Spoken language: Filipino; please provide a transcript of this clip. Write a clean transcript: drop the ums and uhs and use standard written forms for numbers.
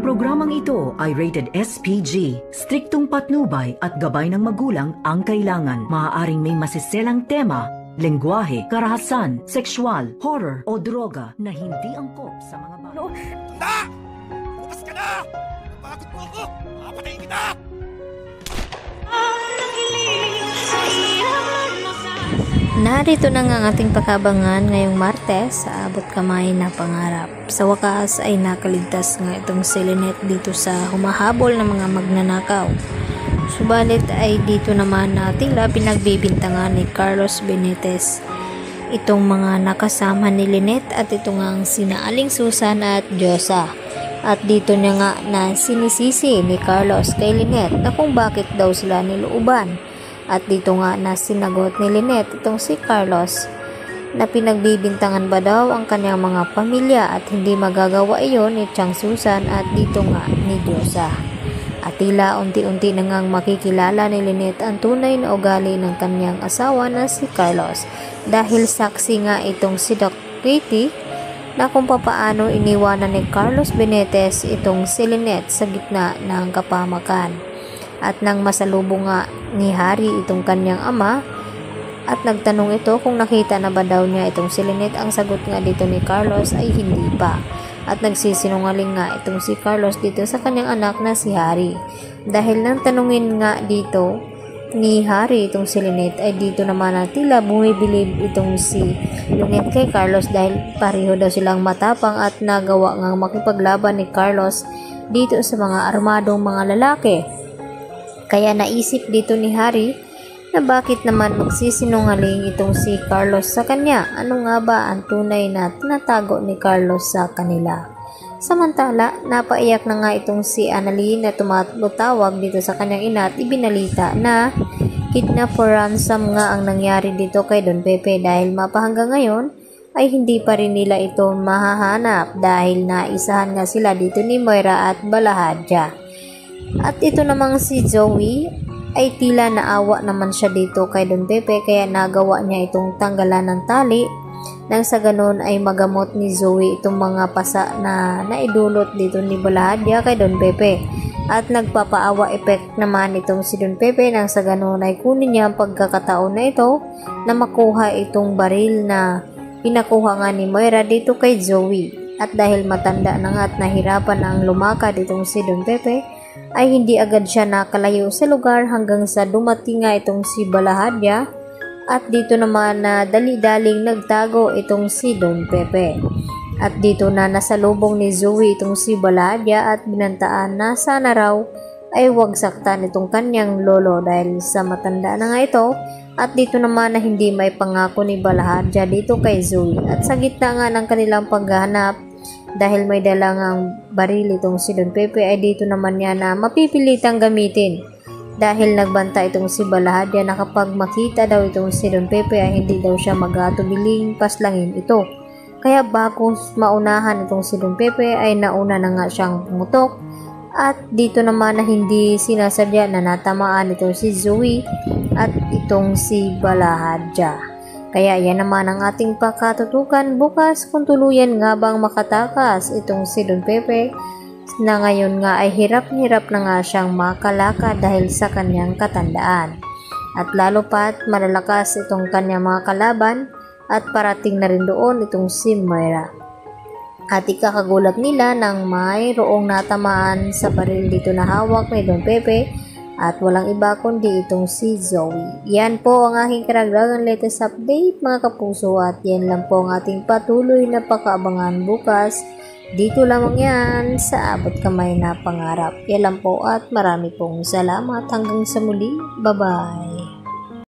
Ang programang ito ay rated SPG. Striktong patnubay at gabay ng magulang ang kailangan. Maaaring may masiselang tema, lengguwahe, karahasan, sexual, horror o droga na hindi angkop sa mga bata. Na! Bukas ka na! Napagod mo ako! Makapatayin kita! Narito na nga ang ating pakabangan ngayong Martes sa Abot Kamay na Pangarap. Sa wakas ay nakaligtas nga itong si Lynette dito sa humahabol ng mga magnanakaw. Subalit ay dito naman na tila pinagbibintangan ni Carlos Benitez itong mga nakasama ni Lynette at ito nga ang sina Aling Susan at Diyosa. At dito niya nga na sinisisi ni Carlos kay Lynette na kung bakit daw sila nilooban. At dito nga na sinagot ni Lynette itong si Carlos na pinagbibintangan ba daw ang kanyang mga pamilya at hindi magagawa iyon ni Chang Susan at dito nga ni Diyosa. At tila unti-unti na ngang makikilala ni Lynette ang tunay na ugali ng kanyang asawa na si Carlos dahil saksi nga itong si Doc Katie na kung papaano iniwanan ni Carlos Benitez itong si Lynette sa gitna ng kapamakan. At nang masalubong nga ni Harry itong kanyang ama at nagtanong ito kung nakita na ba daw niya itong si Lynette, ang sagot nga dito ni Carlos ay hindi pa. At nagsisinungaling nga itong si Carlos dito sa kanyang anak na si Harry. Dahil nang tanungin nga dito ni Harry itong si Lynette ay dito naman na tila bumibilib itong si Lynette kay Carlos dahil pareho daw silang matapang at nagawa ngang makipaglaban ni Carlos dito sa mga armadong mga lalaki. Kaya naisip dito ni Harry na bakit naman magsisinungaling itong si Carlos sa kanya. Ano nga ba ang tunay na tinatago ni Carlos sa kanila? Samantala, napaiyak na nga itong si Annalyn na tumatawag dito sa kanyang ina at ibinalita na kidnap for ransom nga ang nangyari dito kay Don Pepe dahil mapahanggang ngayon ay hindi pa rin nila ito mahahanap dahil naisahan nga sila dito ni Moira at Balahadja. At ito namang si Zoe ay tila naawa naman siya dito kay Don Pepe kaya nagawa niya itong tanggalan ng tali nang sa ganon ay magamot ni Zoe itong mga pasa na naidulot dito ni Balahadja kay Don Pepe. At nagpapaawa effect naman itong si Don Pepe nang sa ganon ay kunin niya ang pagkakataon na ito na makuha itong baril na pinakuha nga ni Moira dito kay Zoe. At dahil matanda na nga at nahirapan ang lumakad itong si Don Pepe ay hindi agad siya nakalayo sa lugar hanggang sa dumating nga itong si Balahadja at dito naman na dali-daling nagtago itong si Don Pepe. At dito na nasalubong ni Zoe itong si Balahadja at binantaan na sana raw ay huwag saktan itong kanyang lolo dahil sa matanda na nga ito. At dito naman na hindi may pangako ni Balahadja dito kay Zoe at sa gitna nga ng kanilang paghahanap dahil may dalangang baril itong si Don Pepe ay dito naman niya na mapipilitang gamitin dahil nagbanta itong si Balahadja na kapag makita daw itong si Don Pepe ay hindi daw siya magatubiling paslangin ito. Kaya bago maunahan itong si Don Pepe ay nauna na nga siyang pumutok at dito naman na hindi sinasadya na natamaan itong si Zoe at itong si Balahadja. Kaya yan naman ang ating pakatutukan bukas kung tuluyan nga bang makatakas itong si Don Pepe na ngayon nga ay hirap-hirap na nga siyang makalakad dahil sa kanyang katandaan. At lalo pat malalakas itong kanyang mga kalaban at parating na rin doon itong si Moira. At ikakagulat nila nang mayroong natamaan sa baril dito na hawak ni Don Pepe at walang iba kundi itong si Zoe. Yan po ang aking karagdagang latest update mga kapuso at yan lang po ang ating patuloy na pakaabangan bukas. Dito lamang yan sa Abot Kamay na Pangarap. Yan lang po at marami pong salamat hanggang sa muli. Bye-bye!